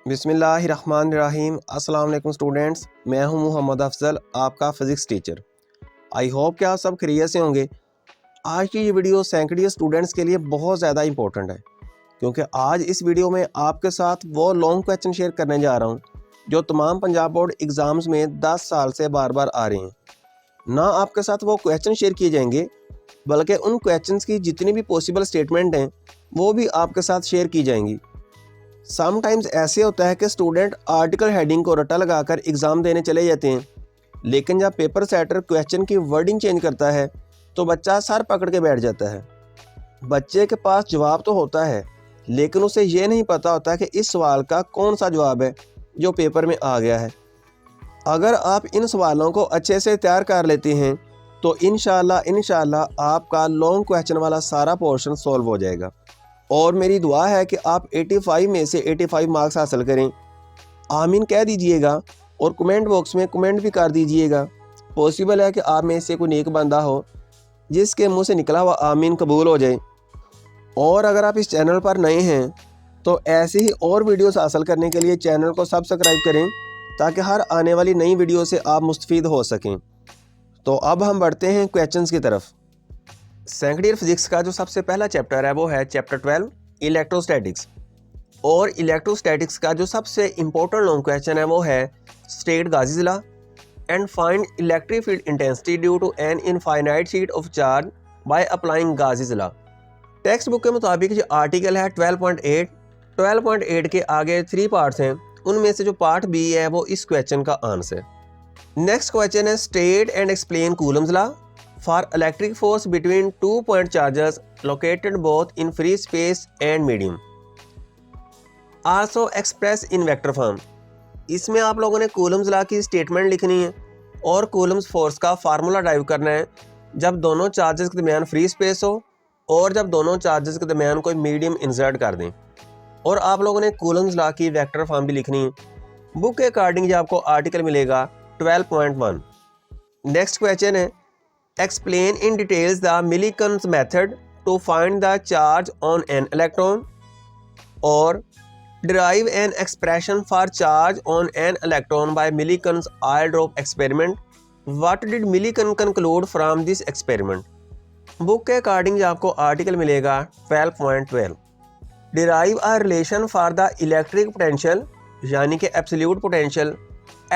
बिस्मिल्लाहिर्रहमानिर्रहीम। अस्सलाम वालेकुम स्टूडेंट्स, मैं हूं मोहम्मद अफजल, आपका फ़िज़िक्स टीचर। आई होप कि आप सब खैरियत से होंगे। आज की ये वीडियो सैकड़ों स्टूडेंट्स के लिए बहुत ज़्यादा इंपॉर्टेंट है, क्योंकि आज इस वीडियो में आपके साथ वो लॉन्ग क्वेश्चन शेयर करने जा रहा हूं जो तमाम पंजाब बोर्ड एग्ज़ाम्स में 10 साल से बार बार आ रहे हैं। ना आपके साथ वो क्वेश्चन शेयर किए जाएंगे, बल्कि उन क्वेश्चंस की जितनी भी पॉसिबल स्टेटमेंट हैं वो भी आपके साथ शेयर की जाएंगी। समटाइम्स ऐसे होता है कि स्टूडेंट आर्टिकल हेडिंग को रट्टा लगाकर एग्ज़ाम देने चले जाते हैं, लेकिन जब पेपर सेटर क्वेश्चन की वर्डिंग चेंज करता है तो बच्चा सर पकड़ के बैठ जाता है। बच्चे के पास जवाब तो होता है, लेकिन उसे ये नहीं पता होता कि इस सवाल का कौन सा जवाब है जो पेपर में आ गया है। अगर आप इन सवालों को अच्छे से तैयार कर लेते हैं तो इंशाल्लाह आपका लॉन्ग क्वेश्चन वाला सारा पोर्शन सॉल्व हो जाएगा। और मेरी दुआ है कि आप 85 में से 85 मार्क्स हासिल करें। आमीन कह दीजिएगा और कमेंट बॉक्स में कमेंट भी कर दीजिएगा। पॉसिबल है कि आप में से कोई नेक बंदा हो जिसके मुंह से निकला हुआ आमीन कबूल हो जाए। और अगर आप इस चैनल पर नए हैं तो ऐसे ही और वीडियोस हासिल करने के लिए चैनल को सब्सक्राइब करें, ताकि हर आने वाली नई वीडियो से आप मुस्तफ़ीद हो सकें। तो अब हम बढ़ते हैं क्वेश्चंस की तरफ। सेकंड ईयर फिजिक्स का जो सबसे पहला चैप्टर है वो है चैप्टर 12 इलेक्ट्रोस्टैटिक्स। और इलेक्ट्रोस्टैटिक्स का जो सबसे इम्पोर्टेंट लॉन्ग क्वेश्चन है वो है state Gauss's law and find electric field intensity due to an infinite sheet of charge by applying Gauss's law. Textbook के मुताबिक जो आर्टिकल है 12.8 के आगे 3 पार्ट्स हैं, उनमें से जो पार्ट बी है वो इस क्वेश्चन का आंसर। नेक्स्ट क्वेश्चन है state and explain Coulomb's law for electric force between 2 point charges located both in free space and medium, also express in vector form। इसमें आप लोगों ने कूलम्स लॉ की स्टेटमेंट लिखनी है और कूलम्स फोर्स का फार्मूला ड्राइव करना है जब दोनों चार्जेस के दरमियान फ्री स्पेस हो और जब दोनों चार्जेस के दरमियान कोई मीडियम इंसर्ट कर दें। और आप लोगों ने कूलम्स लॉ की वेक्टर फॉर्म भी लिखनी है। बुक के अकॉर्डिंग जो आपको आर्टिकल मिलेगा 12.1। नेक्स्ट क्वेश्चन है explain in details the Millikan's method to find the charge on an electron, or derive an expression for charge on an electron by Millikan's eyedrop experiment। What did Millikan conclude from this experiment? Book के according आपको article मिलेगा 12.12। derive a relation for the electric potential यानी कि absolute potential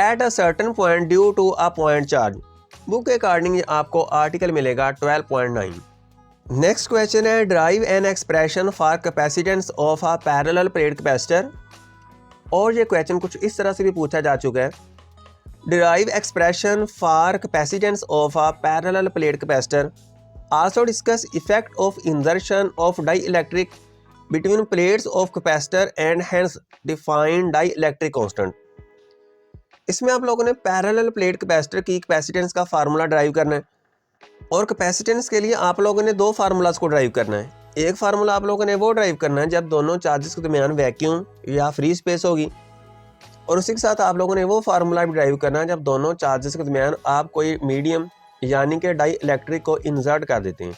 at a certain point due to a point charge। Book के according आपको article मिलेगा 12.9। Next question है drive N expression for capacitance of a parallel plate capacitor. और ये question कुछ इस तरह से भी पूछा जा चुका है। Derive expression for capacitance of a parallel plate capacitor, also discuss effect of insertion of dielectric between plates of capacitor and hence define dielectric constant. इसमें आप लोगों ने पैरेलल प्लेट कैपेसिटर की कैपेसिटेंस का formula derive करना है। और capacitance के लिए आप लोगों ने 2 फार्मूलाज को ड्राइव करना है। एक फार्मूला आप लोगों ने वो ड्राइव करना है जब दोनों चार्जेस के दरमियान वैक्यूम या फ्री स्पेस होगी, और उसी के साथ आप लोगों ने वो फार्मूला भी ड्राइव करना है जब दोनों चार्जेस के दरमियान आप कोई मीडियम यानी कि डाई इलेक्ट्रिक को इंसर्ट कर देते हैं।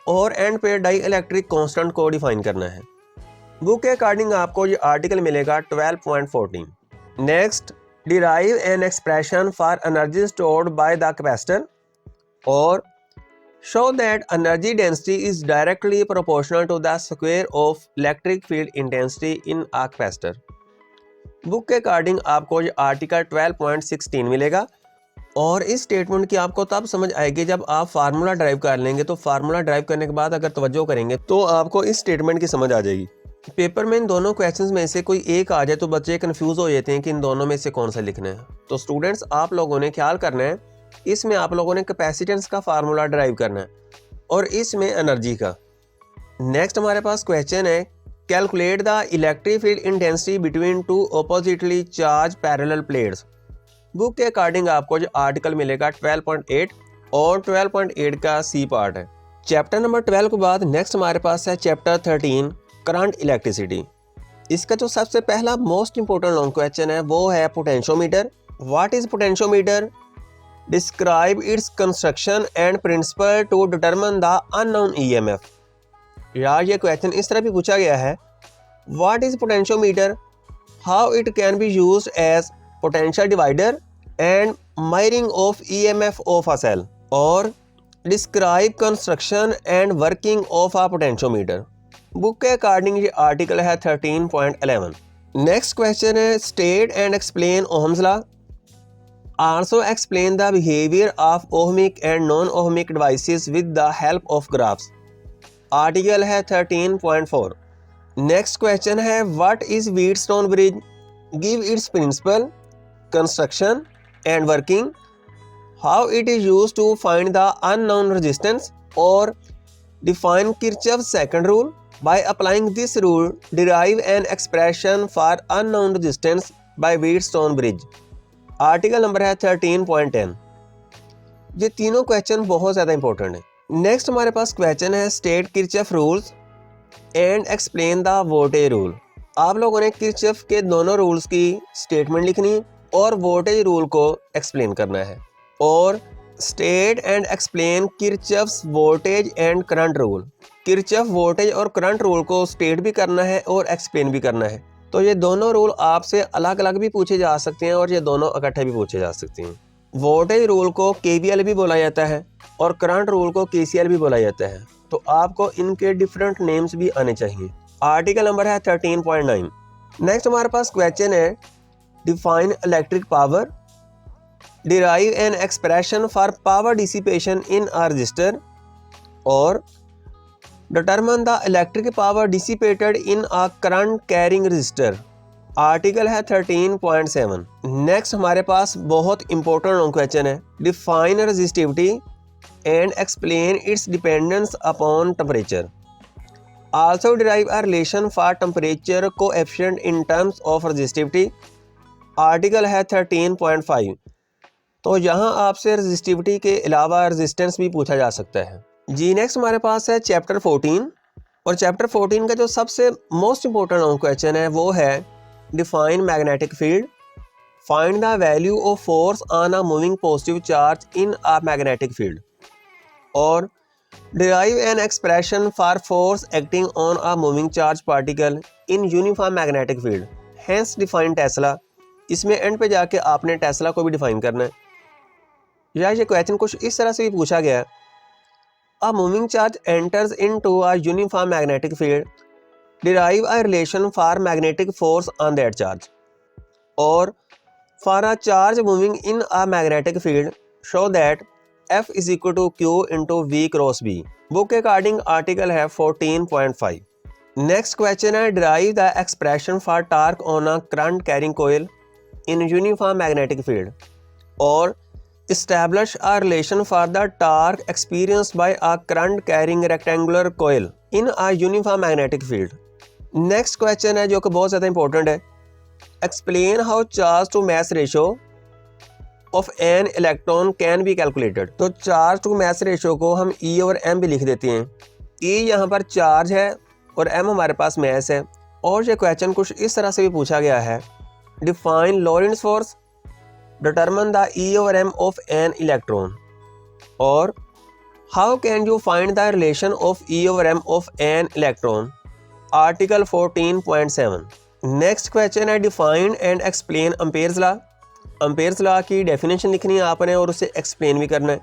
और एंड पे डाई इलेक्ट्रिक कॉन्स्टेंट को डिफाइन करना है। बुक के अकॉर्डिंग आपको ये आर्टिकल मिलेगा 12.14। Next derive an expression for energy stored by the capacitor, or show that energy density is directly proportional to the square of electric field intensity in a capacitor। Book के according आपको ये article 12.16 मिलेगा। और इस statement की आपको तब समझ आएगी जब आप फार्मूला ड्राइव कर लेंगे। तो फार्मूला ड्राइव करने के बाद अगर तवज्जो करेंगे तो आपको इस स्टेटमेंट की समझ आ जाएगी। पेपर में इन दोनों क्वेश्चंस में से कोई एक आ जाए तो बच्चे कंफ्यूज हो जाते हैं कि इन दोनों में से कौन सा लिखना है। तो स्टूडेंट्स आप लोगों ने ख्याल करना है, इसमें आप लोगों ने कैपेसिटेंस का फार्मूला ड्राइव करना है और इसमें एनर्जी का। नेक्स्ट हमारे पास क्वेश्चन है calculate the electric field intensity between 2 oppositely charge parallel plates. Book के अकॉर्डिंग आपको जो आर्टिकल मिलेगा 12.8 और 12.8 का सी पार्ट है। चैप्टर नंबर 12 के बाद नेक्स्ट हमारे पास है चैप्टर 13 करंट इलेक्ट्रिसिटी। इसका जो सबसे पहला मोस्ट इंपोर्टेंट लॉन्ग क्वेश्चन है वो है potentiometer. What is potentiometer? Describe its construction and principle to determine the unknown EMF. यार ये क्वेश्चन इस तरह भी पूछा गया है, what is potentiometer? how it can be used as potential divider and mirroring of EMF of a cell, और describe construction and working of a potentiometer. Book के अकॉर्डिंग ये आर्टिकल है 13.11। नेक्स्ट क्वेश्चन है state and explain Ohm's law, also explain the behaviour of ohmic and non ohmic devices with the help of graphs. Article है 13.4। Next question है what is Wheatstone bridge, give its principle, construction and working, how it is used to find the unknown resistance, or define Kirchhoff's second rule. By applying this rule, derive an expression for unknown resistance by Wheatstone bridge. Article number है 13.10। ये तीनों question बहुत ज़्यादा important है। Next हमारे पास question है state Kirchhoff rules and explain the voltage rule. आप लोगों ने किरचॉफ के दोनों रूल्स की स्टेटमेंट लिखनी है और वोल्टेज रूल को एक्सप्लेन करना है, और state and explain Kirchhoff's voltage and current rule. Kirchhoff voltage और करंट रूल को स्टेट भी करना है और एक्सप्लेन भी करना है। तो ये दोनों रूल आपसे अलग अलग भी पूछे जा सकते हैं और ये दोनों इकट्ठे भी पूछे जा सकते हैं। वोल्टेज रूल को KVL भी बोला जाता है और करंट रूल को KCL भी बोला जाता है, तो आपको इनके डिफरेंट नेम्स भी आने चाहिए। आर्टिकल नंबर है 13.9। नेक्स्ट हमारे पास क्वेश्चन है define electric power, derive an expression for power dissipation in a resistor, or determine the electric power dissipated in a current carrying resistor। Article है 13.7। नेक्स्ट हमारे पास बहुत important question है define resistivity and explain it's dependence upon temperature, also derive a relation for temperature coefficient in terms of resistivity. Article है 13.5। तो यहाँ आपसे resistivity के अलावा रेजिस्टेंस भी पूछा जा सकता है जी। नेक्स्ट हमारे पास है चैप्टर 14, और चैप्टर 14 का जो सबसे मोस्ट इंपॉर्टेंट क्वेश्चन है वो है define magnetic field, find the value of force on a moving positive charge in a magnetic field, और derive an expression for force acting on a moving charge particle in uniform magnetic field, hence define tesla. इसमें end पे जाके आपने Tesla को भी define करना है। या ये क्वेश्चन कुछ इस तरह से भी पूछा गया, a moving charge enters into a uniform magnetic field, derive a relation for magnetic force on that charge, और for a charge moving in a magnetic field show that F is equal to Q into V cross B। Book के according article है 14.5। Next question है derive the expression for torque on a current carrying coil in uniform magnetic field, और establish a relation for the torque experienced by a current carrying rectangular coil in a uniform magnetic field। Next question है जो कि बहुत ज़्यादा important है, explain how charge to mass ratio of an electron can be calculated. तो charge to mass ratio को हम E और M भी लिख देते हैं। E यहाँ पर चार्ज है और M हमारे पास मास है, और ये क्वेश्चन कुछ इस तरह से भी पूछा गया है, define Lorentz force, determine the E over M of an electron, or how can you find the relation of E over M of an electron। Article 14.7। Next question है define and explain Ampere's law. Ampere's law की definition लिखनी है आपने और उसे explain भी करना है।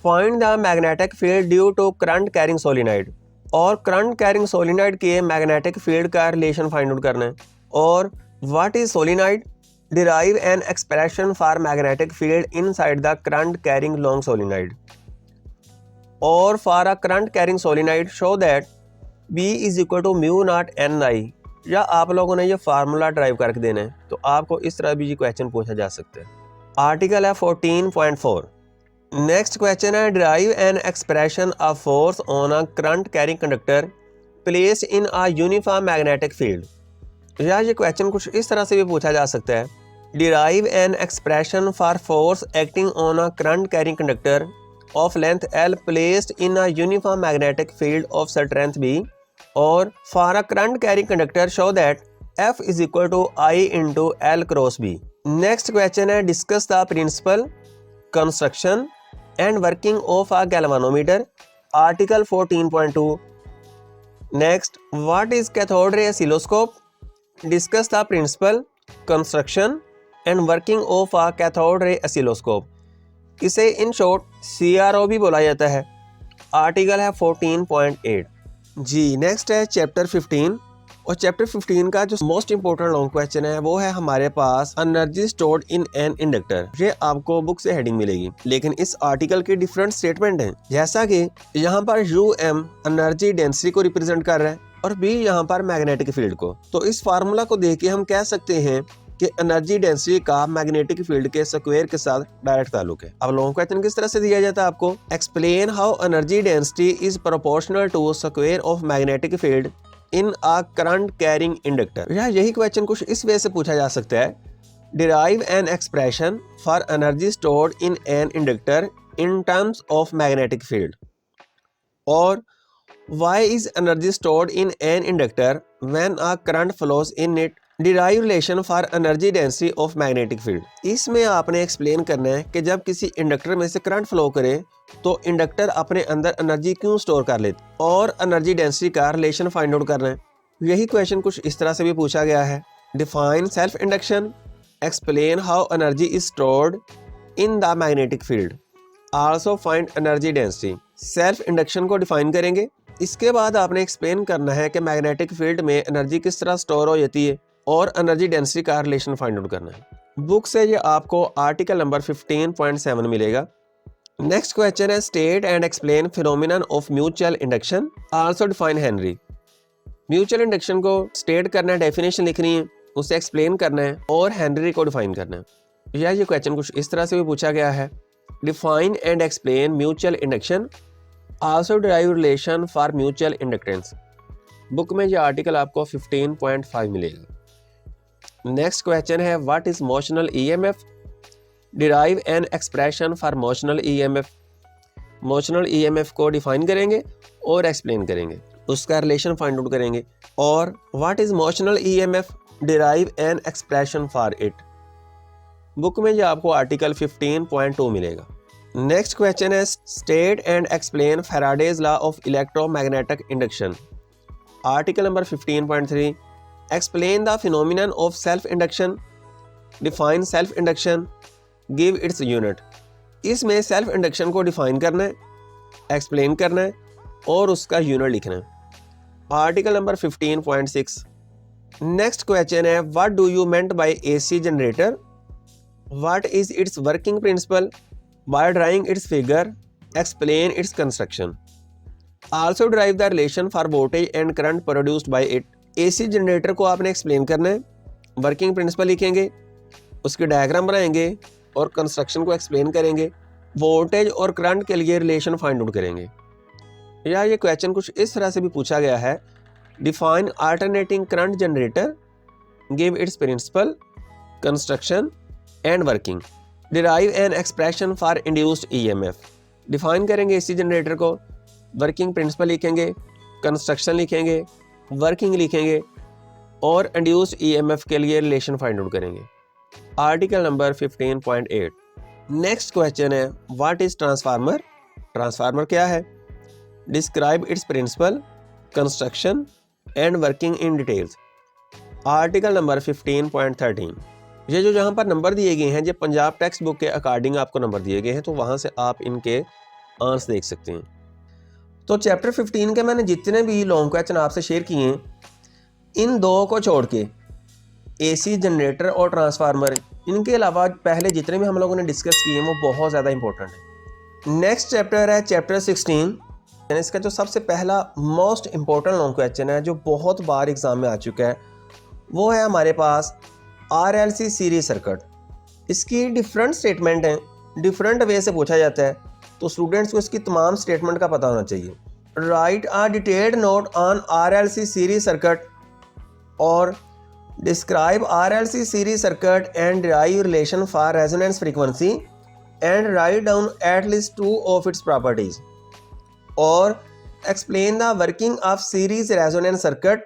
Find the magnetic field due to current carrying solenoid, और करंट कैरिंग सोलिनॉइड के मैग्नेटिक फील्ड का रिलेशन फाइंड आउट करना है। और what is solenoid, derive an expression for magnetic field inside the current carrying long solenoid, or for a current carrying solenoid show that B is equal to mu naught Ni। या आप लोगों ने ये formula drive करके देना है, तो आपको इस तरह भी ये क्वेश्चन पूछा जा सकता है। आर्टिकल है 14.4। नेक्स्ट क्वेश्चन है derive an expression of force on a current carrying conductor placed in a uniform magnetic field. या ये क्वेश्चन कुछ इस तरह से भी पूछा जा सकता है, derive an expression for force acting on a current carrying conductor of length L placed in a uniform magnetic field of strength B, or for a current carrying conductor show that F is equal to I into L cross B। Next question है discuss the principle, construction and working of a galvanometer. Article 14.2। Next what is cathode ray oscilloscope, discuss the principle, construction and working of a cathode ray oscilloscope, इसे in short CRO भी बोला जाता है। Article है 14.8। जी next है chapter 15, और chapter 15 का जो मोस्ट इंपॉर्टेंट लॉन्ग क्वेश्चन है वो है हमारे पास energy stored in an inductor. ये आपको बुक से हेडिंग मिलेगी, लेकिन इस आर्टिकल के डिफरेंट स्टेटमेंट हैं, जैसा कि यहाँ पर UM एनर्जी डेंसिटी को रिप्रेजेंट कर रहा है और B यहाँ पर मैग्नेटिक फील्ड को। तो इस फार्मूला को देख के हम कह सकते हैं कि एनर्जी डेंसिटी का मैग्नेटिक फील्ड के स्क्वायर के साथ डायरेक्ट ताल्लुक है। अब लॉन्ग क्वेश्चन किस तरह से दिया जाता है आपको, explain how energy density is proportional to square of magnetic field in a current carrying inductor. यही क्वेश्चन कुछ इस वे से पूछा जा सकता है, derive an expression for energy stored in an inductor in terms of magnetic field, और why is energy stored in an inductor when a current flows in it, derive relation for energy density of magnetic field. इसमें आपने explain करना है कि जब किसी inductor में से करंट फ्लो करे तो इंडक्टर अपने अंदर एनर्जी क्यों स्टोर कर लेते, और एनर्जी डेंसिटी का रिलेशन फाइंड आउट करना है। यही क्वेश्चन कुछ इस तरह से भी पूछा गया है, define self induction, explain how energy is stored in the magnetic field, also find energy density. Self induction को डिफाइन करेंगे, इसके बाद आपने एक्सप्लेन करना है कि मैग्नेटिक फील्ड में एनर्जी किस तरह स्टोर हो जाती है और एनर्जी डेंसिटी का रिलेशन फाइंड आउट करना है। बुक से ये आपको आर्टिकल नंबर 15.7 मिलेगा। नेक्स्ट क्वेश्चन है state and explain phenomenon of mutual induction, also define Henry. Mutual induction को स्टेट करना है, डेफिनेशन लिखनी है, उसे एक्सप्लेन करना है और हेनरी को डिफाइन करना है। ये क्वेश्चन कुछ इस तरह से भी पूछा गया है, define and explain mutual induction, also derive relation for mutual inductance. Book में ये आर्टिकल आपको 15.5 मिलेगा। नेक्स्ट क्वेश्चन है what is motional EMF, derive an expression for motional EMF। Motional EMF को डिफाइन करेंगे और एक्सप्लेन करेंगे, उसका रिलेशन फाइंड आउट करेंगे, और what is motional EMF, derive an expression for it. Book में ये आपको आर्टिकल 15.2 मिलेगा। नेक्स्ट क्वेश्चन है state and explain Faraday's law of electromagnetic induction, article number 15.3, explain the phenomenon of self induction, define self induction, give its unit। इसमें self induction को define करना है, explain करना है और उसका यूनिट लिखना है। Article number 15.6। नेक्स्ट क्वेश्चन है what do you meant by AC generator, what is its working principle, by drawing its figure, explain its construction, also derive the relation for voltage and current produced by it. AC generator को आपने explain करना है, working principle लिखेंगे, उसके diagram बनाएंगे और construction को explain करेंगे, वोल्टेज और करंट के लिए रिलेशन फाइंड आउट करेंगे। या ये क्वेश्चन कुछ इस तरह से भी पूछा गया है, define alternating current generator, give its principle, construction and working, derive an expression for induced EMF। Define करेंगे AC जनरेटर को, वर्किंग प्रिंसिपल लिखेंगे, कंस्ट्रक्शन लिखेंगे, वर्किंग लिखेंगे और इंड्यूस्ड EMF के लिए रिलेशन फाइंड आउट करेंगे। Article number 15.8। नेक्स्ट क्वेश्चन है व्हाट इज ट्रांसफार्मर, ट्रांसफार्मर क्या है, describe its principle, construction and working in details. Article number 15.13। ये जो जहाँ पर नंबर दिए गए हैं ये पंजाब टेक्स्ट बुक के अकॉर्डिंग आपको नंबर दिए गए हैं, तो वहाँ से आप इनके आंसर देख सकते हैं। तो चैप्टर 15 के मैंने जितने भी लॉन्ग क्वेश्चन आपसे शेयर किए हैं, इन दो को छोड़ के AC जनरेटर और ट्रांसफार्मर, इनके अलावा पहले जितने भी हम लोगों ने डिस्कस किए हैं वो बहुत ज़्यादा इंपॉर्टेंट है। नेक्स्ट चैप्टर है चैप्टर 16। इसका जो सबसे पहला मोस्ट इंपॉर्टेंट लॉन्ग क्वेश्चन है जो बहुत बार एग्जाम में आ चुका है, वो है हमारे पास RLC सीरीज सर्किट। इसकी डिफरेंट स्टेटमेंट हैं, डिफरेंट वे से पूछा जाता है, तो स्टूडेंट्स को इसकी तमाम स्टेटमेंट का पता होना चाहिए। Write a detailed note on RLC series circuit और describe RLC series circuit and derive relation for resonance frequency and write down at least 2 of its properties, और explain the working of series resonance circuit,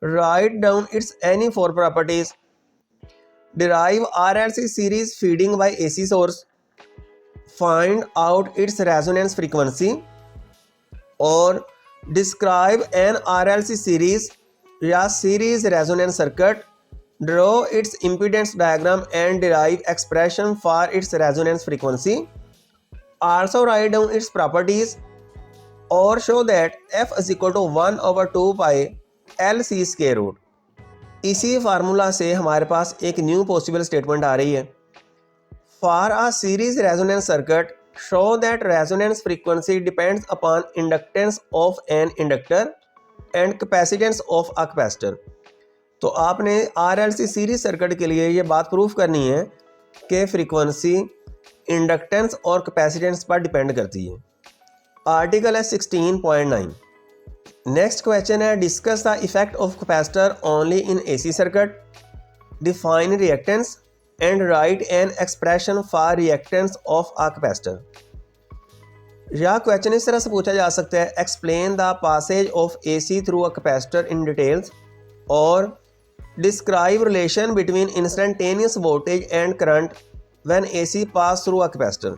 write down its any 4 properties, derive RLC series feeding by AC source, find out its resonance frequency, और describe an RLC series या series resonance circuit Draw its impedance diagram and derive expression for its resonance frequency. Also write down its properties or show that f is equal to 1 over 2 pi L C square root. इसी formula से हमारे पास एक new possible statement आ रही है. For a series resonance circuit show that resonance frequency depends upon inductance of an inductor and capacitance of a capacitor. तो आपने RLC series circuit के लिए ये बात प्रूफ करनी है कि फ्रीक्वेंसी इंडक्टेंस और कैपेसिटेंस पर डिपेंड करती है. आर्टिकल है 16.9. नेक्स्ट क्वेश्चन है discuss the effect of capacitor only in AC circuit, define reactance and write an expression for reactance of a capacitor. यह क्वेश्चन इस तरह से पूछा जा सकता है explain the passage of AC through a capacitor in details और describe relation between instantaneous voltage and current when AC pass through a capacitor.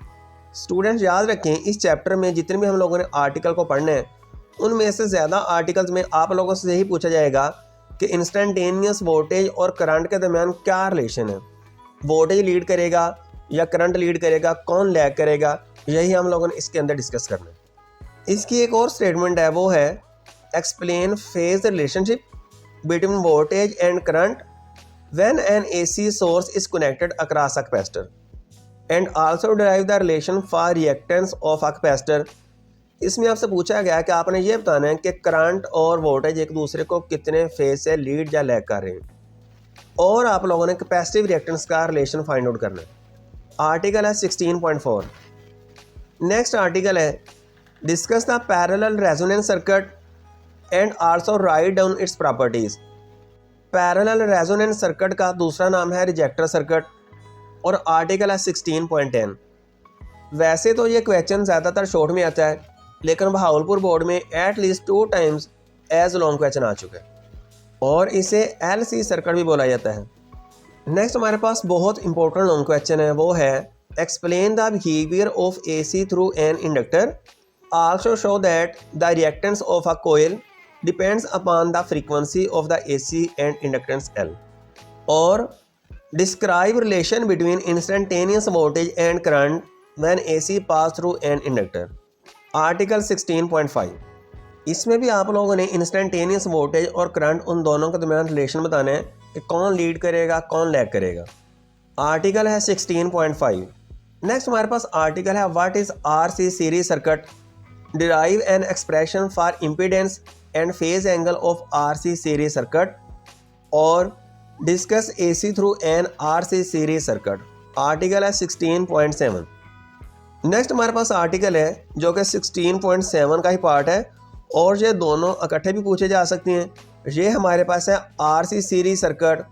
Students याद रखें इस चैप्टर में जितने भी हम लोगों ने आर्टिकल को पढ़ने हैं उनमें से ज़्यादा आर्टिकल्स में आप लोगों से यही पूछा जाएगा कि इंस्टेंटेनियस वोल्टेज और करंट के दरमियान क्या रिलेशन है. वोल्टेज लीड करेगा या करंट लीड करेगा, कौन लैग करेगा, यही हम लोगों ने इसके अंदर डिस्कस करना है. इसकी एक और स्टेटमेंट है, वो है explain phase relationship between voltage and current when an AC source is connected across a capacitor and also derive the relation for reactance of a capacitor. इसमें आपसे पूछा गया कि आपने ये बताना है कि करंट और वोल्टेज एक दूसरे को कितने फेज से लीड या लैग कर रहे हैं और आप लोगों ने कैपेसिटिव रिएक्टेंस का रिलेशन फाइंड आउट करना है. आर्टिकल है 16.4. नेक्स्ट आर्टिकल है discuss the parallel resonance circuit and also right down its properties. Parallel resonance circuit का दूसरा नाम है रिजेक्टर सर्किट और आर्टिकल है 16.10. वैसे तो ये क्वेश्चन ज़्यादातर शॉर्ट में आता है लेकिन बहावलपुर बोर्ड में at least 2 times as long question आ चुका है और इसे LC सर्किट भी बोला जाता है. नेक्स्ट हमारे पास बहुत इंपॉर्टेंट लॉन्ग क्वेश्चन है, वो है explain the behaviour of AC through an inductor, also show that the reactance of a coil depends upon the frequency of the AC and inductance L और describe relation between instantaneous voltage and current when AC pass through an inductor. Article 16.5. इसमें भी आप लोगों ने instantaneous voltage और current उन दोनों के दरमियान रिलेशन बताना है कि कौन लीड करेगा, कौन लैग करेगा. आर्टिकल है 16.5. नेक्स्ट हमारे पास आर्टिकल है what is RC series circuit, derive an expression for impedance and phase angle of RC series circuit और discuss AC through an RC series circuit. Article है 16.7. नेक्स्ट हमारे पास आर्टिकल है जो कि 16.7 का ही पार्ट है और ये दोनों इकट्ठे भी पूछे जा सकते हैं. ये हमारे पास है RC सीरीज सर्किट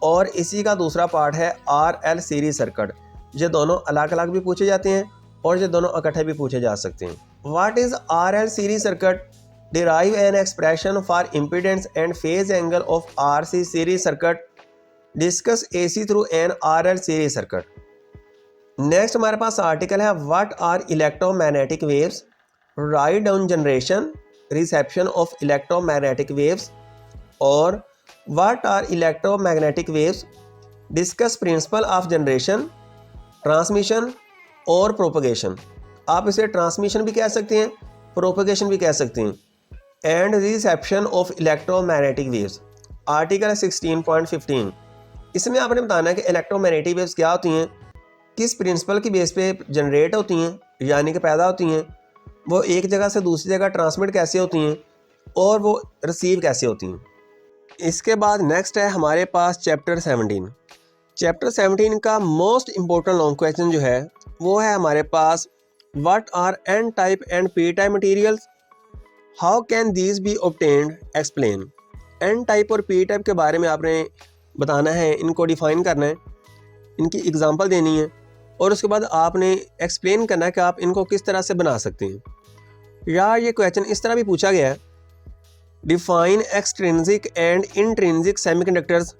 और इसी का दूसरा पार्ट है RL सीरीज सर्किट. ये दोनों अलग अलग भी पूछे जाते हैं और ये दोनों इकट्ठे भी पूछे जा सकते हैं. What is RL series circuit, derive an expression for impedance and phase angle of RC series circuit, discuss AC through an RL series circuit. Next हमारे पास आर्टिकल है what are electromagnetic waves, write down generation reception of electromagnetic waves और what are electromagnetic waves, discuss principle of generation, transmission और propagation. आप इसे transmission भी कह सकते हैं, प्रोपगेशन भी कह सकते हैं. And reception of electromagnetic waves. Article 16.15. इसमें आपने बताना है कि इलेक्ट्रोमैग्नेटिक वेव्स क्या होती हैं, किस प्रिंसिपल की बेस पे जनरेट होती हैं यानी कि पैदा होती हैं, वो एक जगह से दूसरी जगह ट्रांसमिट कैसे होती हैं और वो रिसीव कैसे होती हैं. इसके बाद नेक्स्ट है हमारे पास चैप्टर 17. चैप्टर 17 का मोस्ट इम्पोर्टेंट लॉन्ग क्वेश्चन जो है वो है हमारे पास what are N type and P type materials, how can these be obtained, explain. N type और P टाइप के बारे में आपने बताना है, इनको डिफाइन करना है, इनकी एग्जांपल देनी है और उसके बाद आपने एक्सप्लेन करना है कि आप इनको किस तरह से बना सकते हैं. या ये क्वेश्चन इस तरह भी पूछा गया है define extrinsic and intrinsic semiconductors,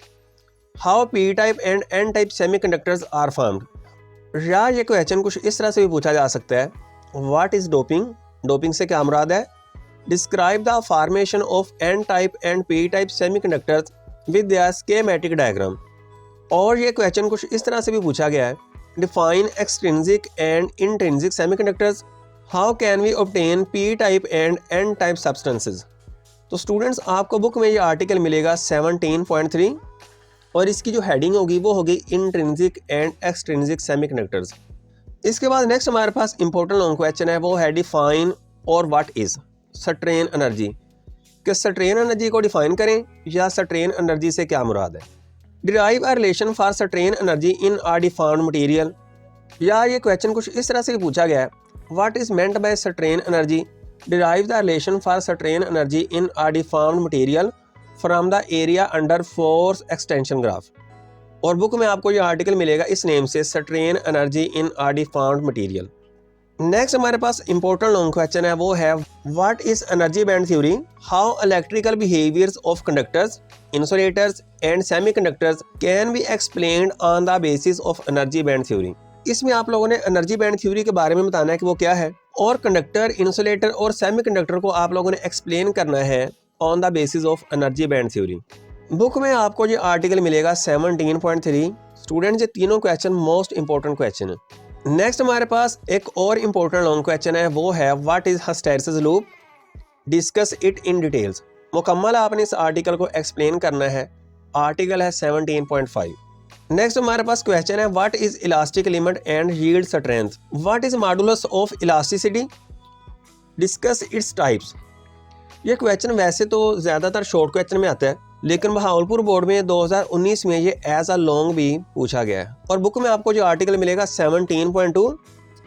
how P type and N type semiconductors are formed. या ये क्वेश्चन कुछ इस तरह से भी पूछा जा सकता है व्हाट इज डोपिंग, डोपिंग से क्या मुराद है, describe the formation of N type and P type semiconductors with the schematic diagram. और ये क्वेश्चन कुछ इस तरह से भी पूछा गया है, define extrinsic and intrinsic semiconductors, how can we obtain P type and N type substances. तो स्टूडेंट्स आपको बुक में ये आर्टिकल मिलेगा 17.3 और इसकी जो हेडिंग होगी वो होगी इंट्रिंसिक एंड एक्सट्रिंसिक सेमीकंडक्टर्स। इसके बाद नेक्स्ट हमारे पास इंपॉर्टेंट लॉन्ग क्वेश्चन है, वो है डिफाइन और व्हाट इज स्ट्रेन एनर्जी। कि स्ट्रेन एनर्जी को डिफाइन करें या स्ट्रेन एनर्जी से क्या मुराद है। Derive a relation for strain energy in a defined material. या ये क्वेश्चन कुछ इस तरह से भी पूछा गया है, what is meant by strain energy, derive the relation for strain energy in a defined material from the area under force extension graph. और बुक में आपको ये आर्टिकल मिलेगा इस नेम से, strain energy in a defined material. Next हमारे पास important long question है, वो है what is energy band theory, how electrical behaviours of conductors, insulators and semiconductors can be explained on the basis of energy band theory. इसमें आप लोगों ने energy band theory के बारे में बताना है कि वो क्या है, और कंडक्टर, इंसुलेटर और सेमीकंडक्टर को आप लोगों ने एक्सप्लेन करना है on the basis of energy band theory. Book में आपको ये आर्टिकल मिलेगा 17.3। स्टूडेंट ये तीनों क्वेश्चन मोस्ट इंपॉर्टेंट क्वेश्चन है। नेक्स्ट हमारे पास एक और इम्पोर्टेंट लॉन्ग क्वेश्चन है, वो है what is hysteresis loop, discuss it in details. मुकम्मल आपने इस आर्टिकल को एक्सप्लेन करना है, आर्टिकल है 17.5। नेक्स्ट हमारे पास क्वेश्चन है what is elastic limit and yield strength, what is modulus of elasticity, discuss its types. ये क्वेश्चन वैसे तो ज़्यादातर शॉर्ट क्वेश्चन में आता है, लेकिन बहावलपुर बोर्ड में 2019 में ये एज अ लॉन्ग भी पूछा गया है। और बुक में आपको जो आर्टिकल मिलेगा 17.2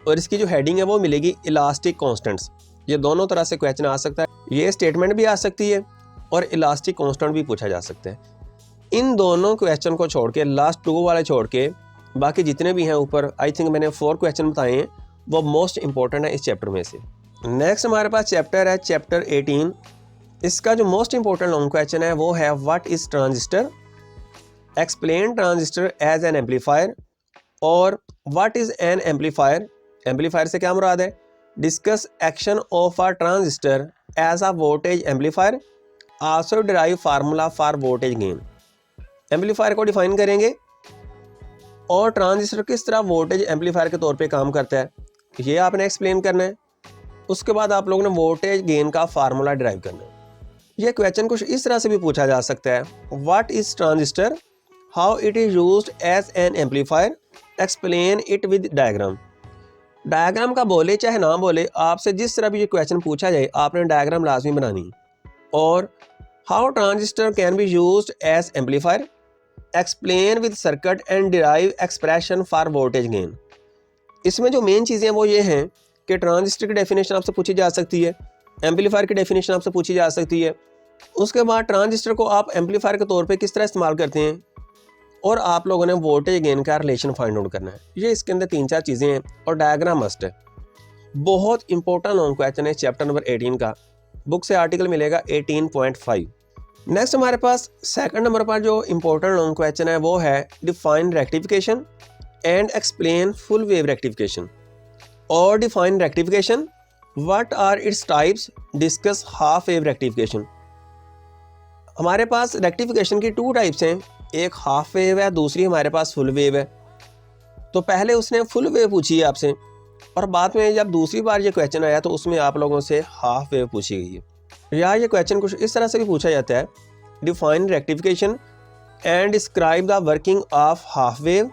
और इसकी जो हेडिंग है वो मिलेगी इलास्टिक कांस्टेंट्स। ये दोनों तरह से क्वेश्चन आ सकता है, ये स्टेटमेंट भी आ सकती है और इलास्टिक कांस्टेंट भी पूछा जा सकता है। इन दोनों क्वेश्चन को छोड़ के, लास्ट 2 वाले छोड़ के, बाकी जितने भी हैं ऊपर आई थिंक मैंने 4 क्वेश्चन बताए हैं, वो मोस्ट इंपॉर्टेंट है इस चैप्टर में से। नेक्स्ट हमारे पास चैप्टर है चैप्टर 18। इसका जो मोस्ट इंपॉर्टेंट लॉन्ग क्वेश्चन है वो है what is transistor, explain transistor as an amplifier, और what is an amplifier, amplifier से क्या मुराद है, discuss action of a transistor as a voltage amplifier, also derive formula for voltage gain. Amplifier को define करेंगे और ट्रांजिस्टर किस तरह वोल्टेज एम्पलीफायर के तौर पे काम करता है ये आपने एक्सप्लेन करना है। उसके बाद आप लोगों ने वोल्टेज गेन का फार्मूला डिराइव करना है। यह क्वेश्चन कुछ इस तरह से भी पूछा जा सकता है, what is transistor, how it is used as an amplifier, explain it with diagram. Diagram का बोले चाहे ना बोले, आपसे जिस तरह भी ये क्वेश्चन पूछा जाए आपने डायग्राम लाजमी बनानी। और how transistor can be used as amplifier, explain with circuit and derive expression for voltage gain. इसमें जो मेन चीज़ें वो ये हैं कि ट्रांजिस्टर की डेफिनेशन आपसे पूछी जा सकती है, एम्पलीफायर की डेफिनेशन आपसे पूछी जा सकती है, उसके बाद ट्रांजिस्टर को आप एम्पलीफायर के तौर पे किस तरह इस्तेमाल करते हैं, और आप लोगों ने वोल्टेज गेन का रिलेशन फाइंड आउट करना है। ये इसके अंदर 3-4 चीज़ें हैं और डायग्राम मस्ट है। बहुत इंपॉर्टेंट लॉन्ग क्वेश्चन है चैप्टर नंबर 18 का। बुक से आर्टिकल मिलेगा 18.5। नेक्स्ट हमारे पास सेकंड नंबर पर जो इंपॉर्टेंट लॉन्ग क्वेश्चन है वो है define rectification and explain full wave rectification, और define rectification, what are its types, discuss half wave rectification. हमारे पास रेक्टिफिकेशन की 2 टाइप्स हैं, एक हाफ वेव है, दूसरी हमारे पास फुल वेव है। तो पहले उसने फुल वेव पूछी है आपसे, और बाद में जब दूसरी बार ये क्वेश्चन आया तो उसमें आप लोगों से हाफ वेव पूछी गई है। या ये क्वेश्चन कुछ इस तरह से भी पूछा जाता है, define rectification and describe the working of half wave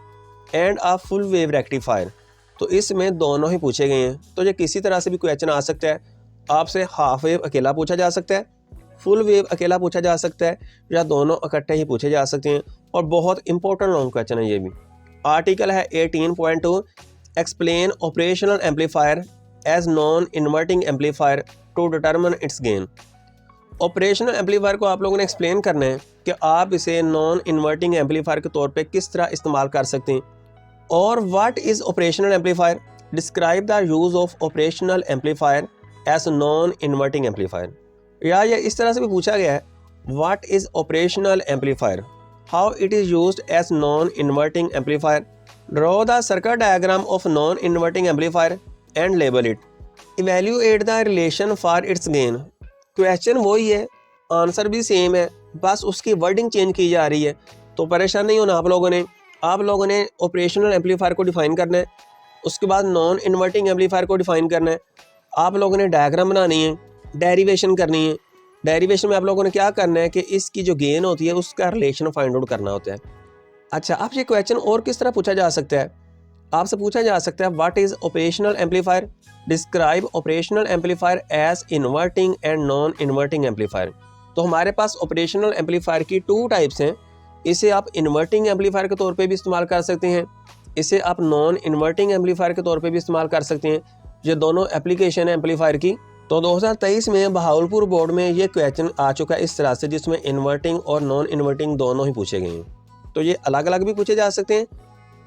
and a full wave rectifier. तो इसमें दोनों ही पूछे गए हैं। तो ये किसी तरह से भी क्वेश्चन आ सकता है, आपसे हाफ वेव अकेला पूछा जा सकता है, फुल वेव अकेला पूछा जा सकता है, या दोनों इकट्ठे ही पूछे जा सकते हैं। और बहुत इंपॉर्टेंट लॉन्ग क्वेश्चन है ये भी। आर्टिकल है 18.2, explain operational amplifier as non inverting amplifier to determine its gain. Operational amplifier को आप लोगों ने एक्सप्लेन करना है कि आप इसे नॉन इन्वर्टिंग एम्पलीफायर के तौर पे किस तरह इस्तेमाल कर सकते हैं। और what is operational amplifier, describe the use of operational amplifier as non inverting amplifier. या ये इस तरह से भी पूछा गया है, what is operational amplifier, how it is used as non inverting amplifier, draw the circuit diagram of non inverting amplifier and label it, evaluate the relation for its gain. Question वही है, आंसर भी same है, बस उसकी wording change की जा रही है। तो परेशान नहीं होना आप लोगों ने ऑपरेशनल एम्पलीफायर को डिफाइन करना है, उसके बाद नॉन इन्वर्टिंग एम्पलीफायर को डिफाइन करना है, आप लोगों ने डायग्राम बनानी है, डेरिवेशन करनी है। डेरिवेशन में आप लोगों ने क्या करना है कि इसकी जो गेन होती है उसका रिलेशन फाइंड आउट करना होता है। अच्छा, आप ये क्वेश्चन और किस तरह पूछा जा सकता है? आपसे पूछा जा सकता है what is operational amplifier, describe operational amplifier as inverting and non inverting amplifier. तो हमारे पास ऑपरेशनल एम्पलीफायर की 2 टाइप्स हैं। इसे आप इन्वर्टिंग एम्पलीफायर के तौर पे भी इस्तेमाल कर सकते हैं, इसे आप नॉन इन्वर्टिंग एम्पलीफायर के तौर पे भी इस्तेमाल कर सकते हैं। ये दोनों एप्लीकेशन है एम्पलीफायर की। तो 2023 में बहावलपुर बोर्ड में ये क्वेश्चन आ चुका है इस तरह से, जिसमें इन्वर्टिंग और नॉन इन्वर्टिंग दोनों ही पूछे गए हैं। तो ये अलग अलग भी पूछे जा सकते हैं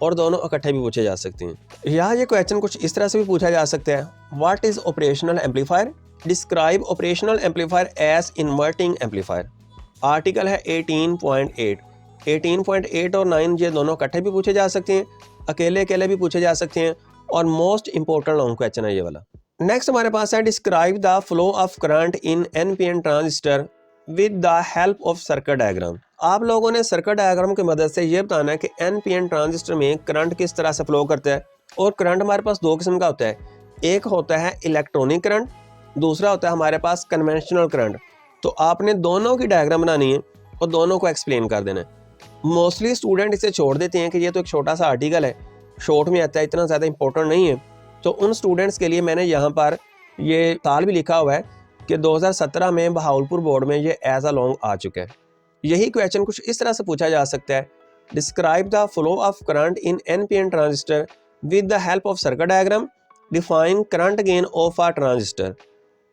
और दोनों इकट्ठे भी पूछे जा सकते हैं। यहाँ ये क्वेश्चन कुछ इस तरह से भी पूछा जा सकता है, what is operational amplifier, describe operational amplifier as inverting amplifier. Article है 18.8। 18.8 और 9 ये दोनों इकट्ठे भी पूछे जा सकते हैं, अकेले अकेले भी पूछे जा सकते हैं, और मोस्ट इंपॉर्टेंट लॉन्ग क्वेश्चन है ये वाला। नेक्स्ट हमारे पास है describe the flow of current in NPN transistor with the help of circuit diagram. आप लोगों ने सर्किट डायग्राम की मदद से ये बताना है कि एनपीएन ट्रांजिस्टर में करंट किस तरह से फ्लो करता है। और करंट हमारे पास 2 किस्म का होता है, एक होता है इलेक्ट्रॉनिक करंट, दूसरा होता है हमारे पास कन्वेंशनल करंट। तो आपने दोनों की डायग्राम बनानी है और दोनों को एक्सप्लेन कर देना है। मोस्टली स्टूडेंट इसे छोड़ देते हैं कि ये तो एक छोटा सा आर्टिकल है, शॉर्ट में आता है, इतना ज़्यादा इंपॉर्टेंट नहीं है। तो उन स्टूडेंट्स के लिए मैंने यहाँ पर ये साल भी लिखा हुआ है कि 2017 में बहावलपुर बोर्ड में ये एज अ लॉन्ग आ चुका है। यही क्वेश्चन कुछ इस तरह से पूछा जा सकता है, describe the flow of current in NPN transistor with the help of circuit diagram, define current gain of a transistor.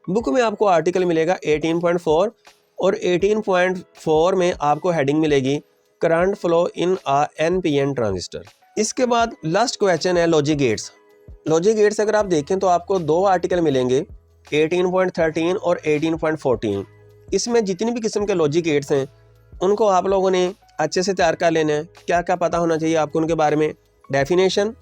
Book में आपको आर्टिकल मिलेगा 18.4 और 18.4 में आपको हेडिंग मिलेगी current flow in a NPN transistor. इसके बाद लास्ट क्वेश्चन है लॉजिक गेट्स। लॉजिक गेट्स अगर आप देखें तो आपको 2 आर्टिकल मिलेंगे, 18.13 और 18.14। इसमें जितनी भी किस्म के लॉजिक गेट्स हैं उनको आप लोगों ने अच्छे से तैयार कर लेना है। क्या क्या पता होना चाहिए आपको उनके बारे में, डेफिनेशन,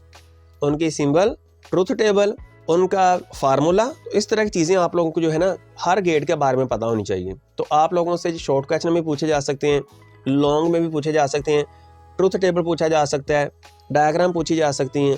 उनकी सिंबल, ट्रुथ टेबल, उनका फार्मूला। तो इस तरह की चीज़ें आप लोगों को जो है ना हर गेट के बारे में पता होनी चाहिए। तो आप लोगों से शॉर्ट क्वेश्चन में पूछे जा सकते हैं, लॉन्ग में भी पूछे जा सकते हैं, ट्रुथ टेबल पूछा जा सकता है, डायग्राम पूछी जा सकती हैं।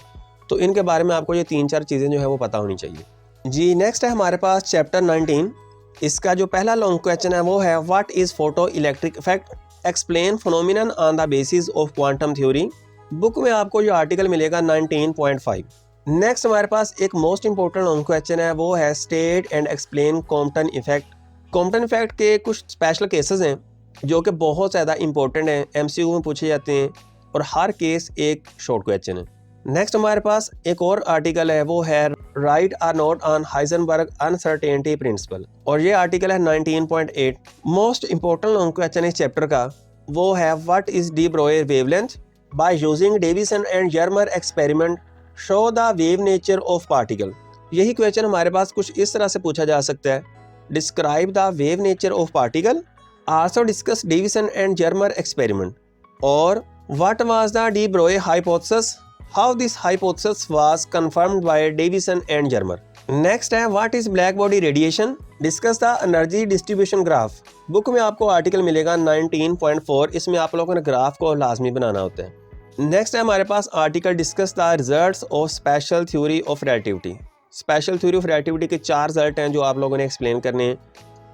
तो इनके बारे में आपको ये 3-4 चीज़ें जो है वो पता होनी चाहिए जी। नेक्स्ट है हमारे पास चैप्टर 19। इसका जो पहला लॉन्ग क्वेश्चन है वो है what is photo electric effect, explain phenomenon on the basis of quantum theory. Book में आपको जो आर्टिकल मिलेगा 19.5। नेक्स्ट हमारे पास एक मोस्ट इंपॉर्टेंट लॉन्ग क्वेश्चन है, वो है state and explain Compton effect. Compton effect के कुछ स्पेशल केसेस हैं जो कि बहुत ज़्यादा इंपॉर्टेंट हैं, एमसीक्यू में पूछे जाते हैं और हर केस एक शॉर्ट क्वेश्चन है। नेक्स्ट हमारे पास एक और आर्टिकल है, वो है write are note on Heisenberg uncertainty principle, और ये आर्टिकल है 19.8। मोस्ट इंपॉर्टेंट लॉन्ग क्वेश्चन इस चैप्टर का वो है what is de Broglie wavelength, by using Davisson and Germer experiment show the wave nature of particle. यही क्वेश्चन हमारे पास कुछ इस तरह से पूछा जा सकता है, describe the wave nature of particle, also discuss Davisson and Germer experiment, और what was the de Broglie hypothesis, how this hypothesis was confirmed by Davisson and Germer. Next है what is black body radiation, discuss the energy distribution graph. Book में आपको article मिलेगा 19.4। इसमें आप लोगों ने graph को लाजमी बनाना होता है। नेक्स्ट है हमारे पास article discuss the results of special theory of relativity. Special theory of relativity के 4 रिजल्ट हैं जो आप लोगों ने एक्सप्लेन करने हैं।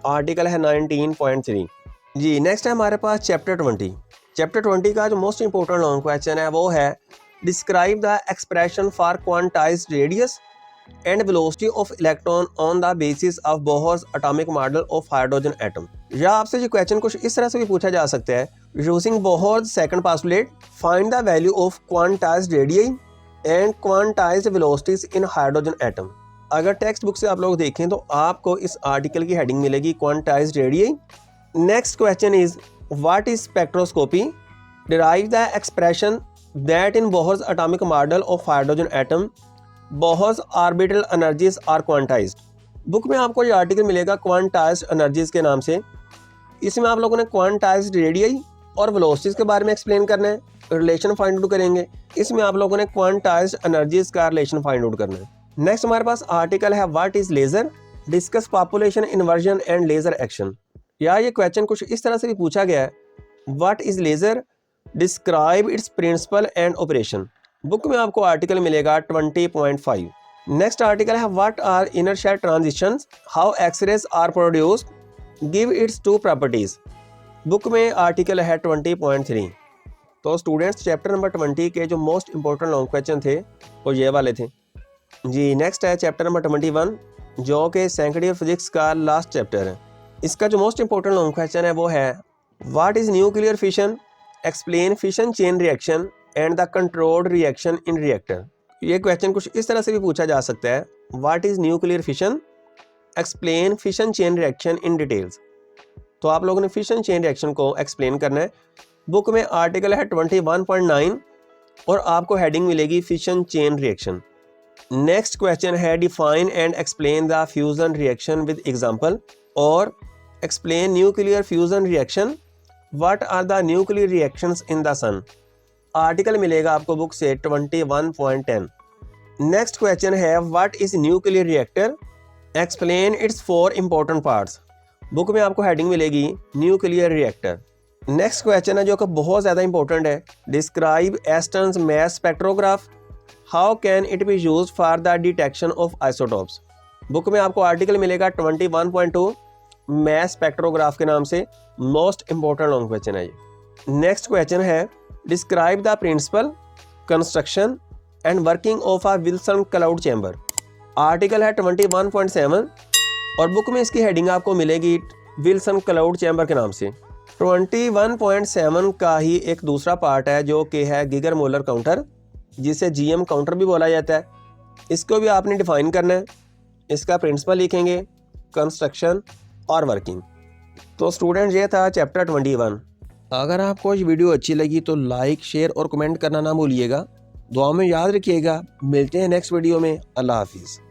आर्टिकल है 19.3 जी। नेक्स्ट है हमारे पास चैप्टर 20। चैप्टर 20 का जो मोस्ट इंपॉर्टेंट लॉन्ग क्वेश्चन है वो है describe the expression for quantized radius and velocity of electron on the basis of Bohr's atomic model of hydrogen atom. या आपसे ये क्वेश्चन कुछ इस तरह से भी पूछा जा सकता है, using Bohr's second postulate find the value of quantized radii and quantized velocities in hydrogen atom. अगर टेक्स्ट बुक से आप लोग देखें तो आपको इस आर्टिकल की हेडिंग मिलेगी quantized radii. Next question is what is spectroscopy, derive the expression that in Bohr's atomic model of hydrogen atom Bohr's orbital energies are quantized. Book में आपको ये आर्टिकल मिलेगा क्वांटाइज्ड एनर्जीज के नाम से। इसमें आप लोगों ने क्वांटाइज्ड रेडियई और वेलोसिटीज के बारे में एक्सप्लेन करना है, रिलेशन फाइंड आउट करेंगे। इसमें आप लोगों ने क्वांटाइज्ड एनर्जीज का रिलेशन फाइंड आउट करना है। नेक्स्ट हमारे पास आर्टिकल है what is laser, discuss population inversion and laser action. या ये क्वेश्चन कुछ इस तरह से भी पूछा गया है, what is laser, describe its principle and operation. Book में आपको आर्टिकल मिलेगा 20.5। नेक्स्ट आर्टिकल है what are inner shell transitions, how X rays are produced, give its two properties. Book में आर्टिकल है 20.3। तो स्टूडेंट्स चैप्टर नंबर 20 के जो मोस्ट इंपॉर्टेंट लॉन्ग क्वेश्चन थे वो ये वाले थे जी। नेक्स्ट है चैप्टर नंबर 21 जो कि सेकेंड ईयर फिजिक्स का लास्ट चैप्टर है। इसका जो मोस्ट इंपॉर्टेंट लॉन्ग क्वेश्चन है वो है what is nuclear fission, explain fission chain reaction and the controlled reaction in reactor. ये क्वेश्चन कुछ इस तरह से भी पूछा जा सकता है, what is nuclear fission, explain fission chain reaction in details. तो आप लोगों ने फिशन चेन रिएक्शन को एक्सप्लेन करना है। बुक में आर्टिकल है 21.9 और आपको हेडिंग मिलेगी fission chain reaction. Next question है define and explain the fusion reaction with example और explain nuclear fusion reaction, what are the nuclear reactions in the sun. Article मिलेगा आपको बुक से 21.10। नेक्स्ट क्वेश्चन है what is nuclear reactor, explain its 4 important parts. Book में आपको heading मिलेगी nuclear reactor. Next question है जो कि बहुत ज़्यादा इंपॉर्टेंट है, describe Aston's mess spectrograph, how can it be used for the detection of isotopes. Book में आपको आर्टिकल मिलेगा 21.2 मैस स्पेक्ट्रोग्राफ के नाम से। मोस्ट इंपॉर्टेंट लॉन्ग क्वेश्चन है ये। नेक्स्ट क्वेश्चन है describe the principle, construction and working of a Wilson cloud chamber. Article है 21.7 और बुक में इसकी हेडिंग आपको मिलेगी विल्सन क्लाउड चैम्बर के नाम से। 21.7 का ही एक दूसरा पार्ट है जो कि है गिगर मोलर काउंटर, जिसे जीएम काउंटर भी बोला जाता है। इसको भी आपने डिफाइन करना है, इसका प्रिंसिपल लिखेंगे, कंस्ट्रक्शन और वर्किंग। तो स्टूडेंट ये था चैप्टर 21। अगर आपको ये वीडियो अच्छी लगी तो लाइक, शेयर और कमेंट करना ना भूलिएगा। दुआ में याद रखिएगा। मिलते हैं नेक्स्ट वीडियो में। अल्लाह हाफिज़।